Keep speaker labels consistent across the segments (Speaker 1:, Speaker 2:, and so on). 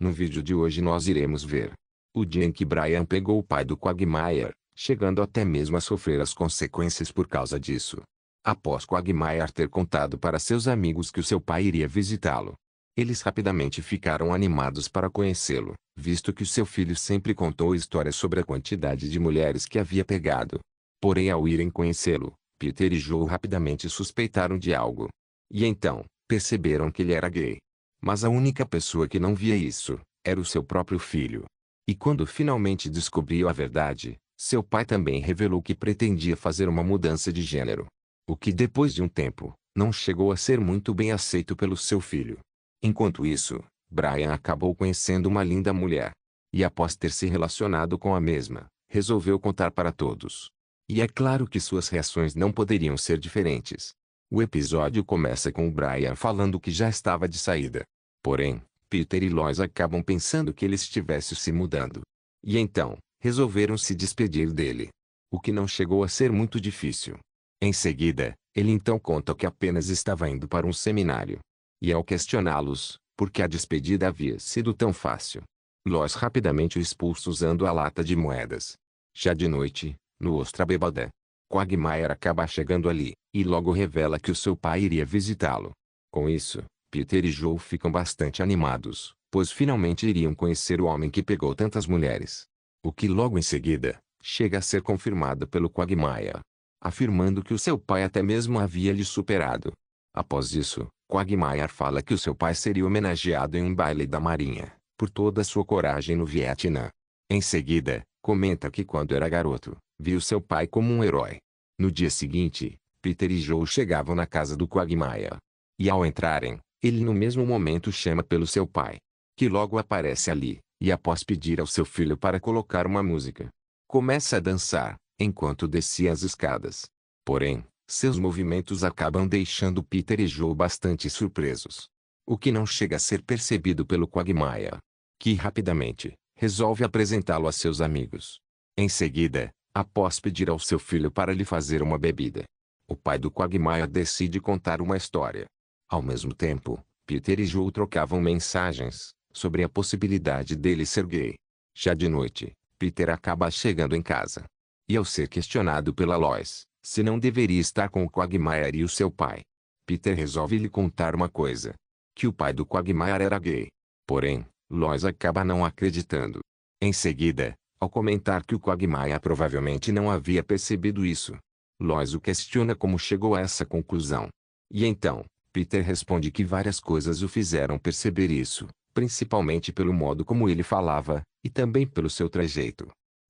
Speaker 1: No vídeo de hoje nós iremos ver o dia em que Brian pegou o pai do Quagmire, chegando até mesmo a sofrer as consequências por causa disso. Após Quagmire ter contado para seus amigos que o seu pai iria visitá-lo, eles rapidamente ficaram animados para conhecê-lo, visto que o seu filho sempre contou histórias sobre a quantidade de mulheres que havia pegado. Porém, ao irem conhecê-lo, Peter e Joe rapidamente suspeitaram de algo. E então, perceberam que ele era gay. Mas a única pessoa que não via isso era o seu próprio filho. E quando finalmente descobriu a verdade, seu pai também revelou que pretendia fazer uma mudança de gênero. O que depois de um tempo, não chegou a ser muito bem aceito pelo seu filho. Enquanto isso, Brian acabou conhecendo uma linda mulher. E após ter se relacionado com a mesma, resolveu contar para todos. E é claro que suas reações não poderiam ser diferentes. O episódio começa com o Brian falando que já estava de saída. Porém, Peter e Lois acabam pensando que ele estivesse se mudando. E então, resolveram se despedir dele. O que não chegou a ser muito difícil. Em seguida, ele então conta que apenas estava indo para um seminário. E ao questioná-los, por que a despedida havia sido tão fácil, Lois rapidamente o expulsa usando a lata de moedas. Já de noite, no Ostra Bêbada, Quagmire acaba chegando ali, e logo revela que o seu pai iria visitá-lo. Com isso, Peter e Joe ficam bastante animados, pois finalmente iriam conhecer o homem que pegou tantas mulheres. O que logo em seguida, chega a ser confirmado pelo Quagmire, afirmando que o seu pai até mesmo havia lhe superado. Após isso, Quagmire fala que o seu pai seria homenageado em um baile da marinha, por toda a sua coragem no Vietnã. Em seguida, comenta que quando era garoto, viu seu pai como um herói. No dia seguinte, Peter e Joe chegavam na casa do Quagmire. E ao entrarem, ele no mesmo momento chama pelo seu pai, que logo aparece ali, e após pedir ao seu filho para colocar uma música, começa a dançar, enquanto descia as escadas. Porém, seus movimentos acabam deixando Peter e Joe bastante surpresos. O que não chega a ser percebido pelo Quagmire, que rapidamente resolve apresentá-lo a seus amigos. Em seguida, após pedir ao seu filho para lhe fazer uma bebida, o pai do Quagmire decide contar uma história. Ao mesmo tempo, Peter e Joe trocavam mensagens sobre a possibilidade dele ser gay. Já de noite, Peter acaba chegando em casa. E ao ser questionado pela Lois se não deveria estar com o Quagmire e o seu pai, Peter resolve lhe contar uma coisa: que o pai do Quagmire era gay. Porém, Lois acaba não acreditando. Em seguida, ao comentar que o Quagmire provavelmente não havia percebido isso, Lois o questiona como chegou a essa conclusão. E então, Peter responde que várias coisas o fizeram perceber isso, principalmente pelo modo como ele falava, e também pelo seu trejeito.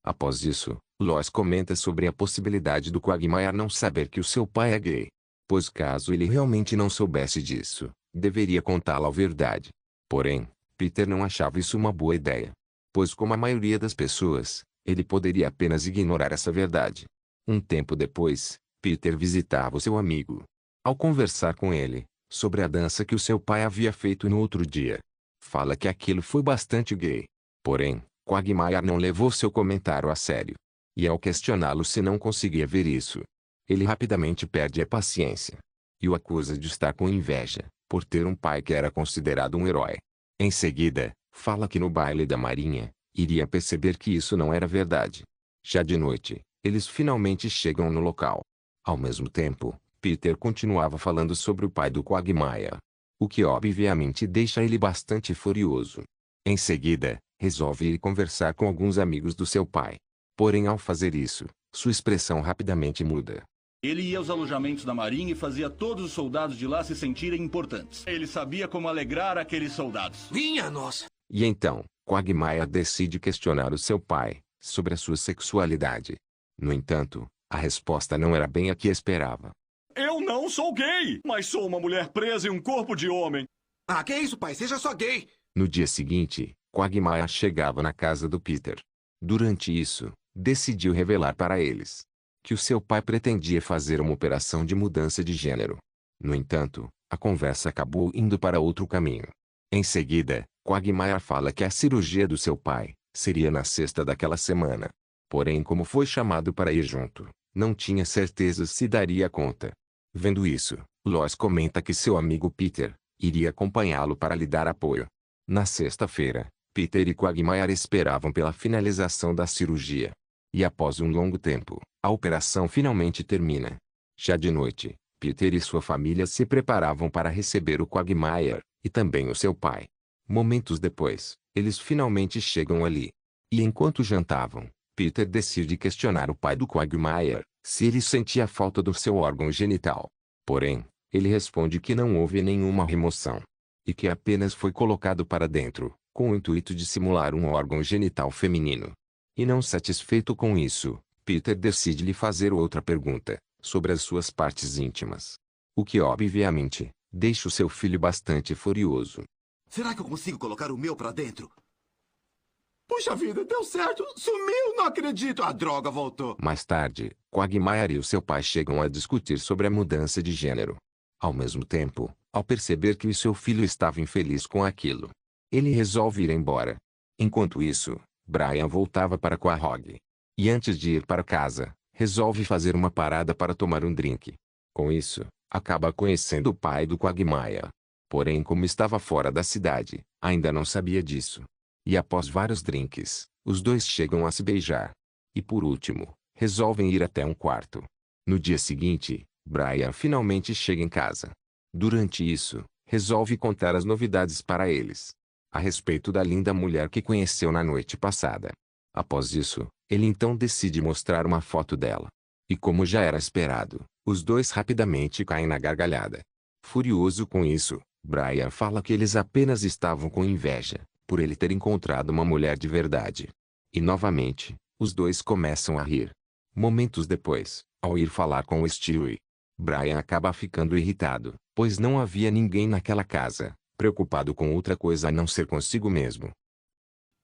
Speaker 1: Após isso, Lois comenta sobre a possibilidade do Quagmire não saber que o seu pai é gay. Pois caso ele realmente não soubesse disso, deveria contá-lo a verdade. Porém, Peter não achava isso uma boa ideia. Pois como a maioria das pessoas, ele poderia apenas ignorar essa verdade. Um tempo depois, Peter visitava o seu amigo. Ao conversar com ele sobre a dança que o seu pai havia feito no outro dia, fala que aquilo foi bastante gay. Porém, Quagmire não levou seu comentário a sério. E ao questioná-lo se não conseguia ver isso, ele rapidamente perde a paciência. E o acusa de estar com inveja, por ter um pai que era considerado um herói. Em seguida, fala que no baile da marinha, iria perceber que isso não era verdade. Já de noite, eles finalmente chegam no local. Ao mesmo tempo, Peter continuava falando sobre o pai do Quagmire, o que obviamente deixa ele bastante furioso. Em seguida, resolve ir conversar com alguns amigos do seu pai. Porém, ao fazer isso, sua expressão rapidamente muda.
Speaker 2: Ele ia aos alojamentos da Marinha e fazia todos os soldados de lá se sentirem importantes. Ele sabia como alegrar aqueles soldados.
Speaker 3: Minha nossa!
Speaker 1: E então, Quagmire decide questionar o seu pai sobre a sua sexualidade. No entanto, a resposta não era bem a que esperava.
Speaker 2: Eu não sou gay, mas sou uma mulher presa em um corpo de homem.
Speaker 3: Ah, que isso, pai? Seja só gay!
Speaker 1: No dia seguinte, Quagmire chegava na casa do Peter. Durante isso, decidiu revelar para eles que o seu pai pretendia fazer uma operação de mudança de gênero. No entanto, a conversa acabou indo para outro caminho. Em seguida, Quagmire fala que a cirurgia do seu pai seria na sexta daquela semana. Porém, como foi chamado para ir junto, não tinha certeza se daria conta. Vendo isso, Lois comenta que seu amigo Peter iria acompanhá-lo para lhe dar apoio. Na sexta-feira, Peter e Quagmire esperavam pela finalização da cirurgia. E após um longo tempo, a operação finalmente termina. Já de noite, Peter e sua família se preparavam para receber o Quagmire, e também o seu pai. Momentos depois, eles finalmente chegam ali. E enquanto jantavam, Peter decide questionar o pai do Quagmire, se ele sentia falta do seu órgão genital. Porém, ele responde que não houve nenhuma remoção. E que apenas foi colocado para dentro, com o intuito de simular um órgão genital feminino. E não satisfeito com isso, Peter decide lhe fazer outra pergunta, sobre as suas partes íntimas. O que obviamente, deixa o seu filho bastante furioso.
Speaker 3: Será que eu consigo colocar o meu pra dentro? Puxa vida, deu certo! Sumiu, não acredito! A droga voltou!
Speaker 1: Mais tarde, Quagmire e o seu pai chegam a discutir sobre a mudança de gênero. Ao mesmo tempo, ao perceber que o seu filho estava infeliz com aquilo, ele resolve ir embora. Enquanto isso, Brian voltava para Quahog. E antes de ir para casa, resolve fazer uma parada para tomar um drink. Com isso, acaba conhecendo o pai do Quagmire. Porém, como estava fora da cidade, ainda não sabia disso. E após vários drinks, os dois chegam a se beijar. E por último, resolvem ir até um quarto. No dia seguinte, Brian finalmente chega em casa. Durante isso, resolve contar as novidades para eles, a respeito da linda mulher que conheceu na noite passada. Após isso, ele então decide mostrar uma foto dela. E como já era esperado, os dois rapidamente caem na gargalhada. Furioso com isso, Brian fala que eles apenas estavam com inveja, por ele ter encontrado uma mulher de verdade. E novamente, os dois começam a rir. Momentos depois, ao ir falar com o Stewie, Brian acaba ficando irritado, pois não havia ninguém naquela casa, preocupado com outra coisa a não ser consigo mesmo.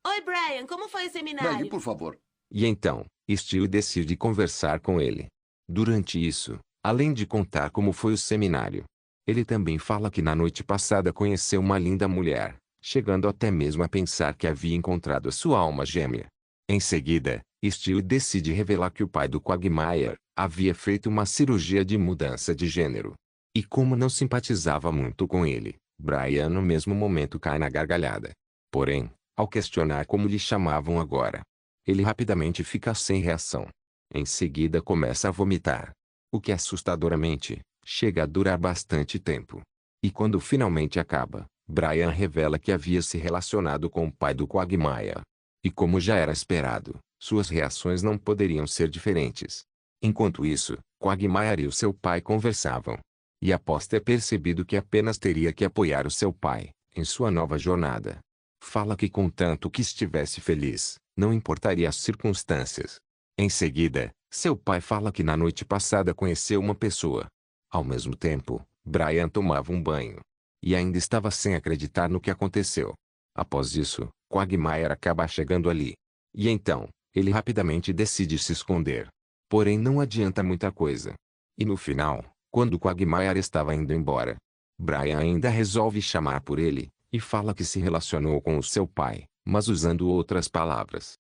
Speaker 4: Oi, Brian, como foi o seminário?
Speaker 3: Maggie, por favor.
Speaker 1: E então, Stewie decide conversar com ele. Durante isso, além de contar como foi o seminário, ele também fala que na noite passada conheceu uma linda mulher, chegando até mesmo a pensar que havia encontrado a sua alma gêmea. Em seguida, Stewie decide revelar que o pai do Quagmire havia feito uma cirurgia de mudança de gênero. E como não simpatizava muito com ele, Brian no mesmo momento cai na gargalhada. Porém, ao questionar como lhe chamavam agora, ele rapidamente fica sem reação. Em seguida começa a vomitar. O que assustadoramente, chega a durar bastante tempo. E quando finalmente acaba, Brian revela que havia se relacionado com o pai do Quagmire. E como já era esperado, suas reações não poderiam ser diferentes. Enquanto isso, Quagmire e o seu pai conversavam. E após ter percebido que apenas teria que apoiar o seu pai, em sua nova jornada, fala que contanto que estivesse feliz, não importaria as circunstâncias. Em seguida, seu pai fala que na noite passada conheceu uma pessoa. Ao mesmo tempo, Brian tomava um banho. E ainda estava sem acreditar no que aconteceu. Após isso, Quagmire acaba chegando ali. E então, ele rapidamente decide se esconder. Porém não adianta muita coisa. E no final, quando Quagmire estava indo embora, Brian ainda resolve chamar por ele, e fala que se relacionou com o seu pai, mas usando outras palavras.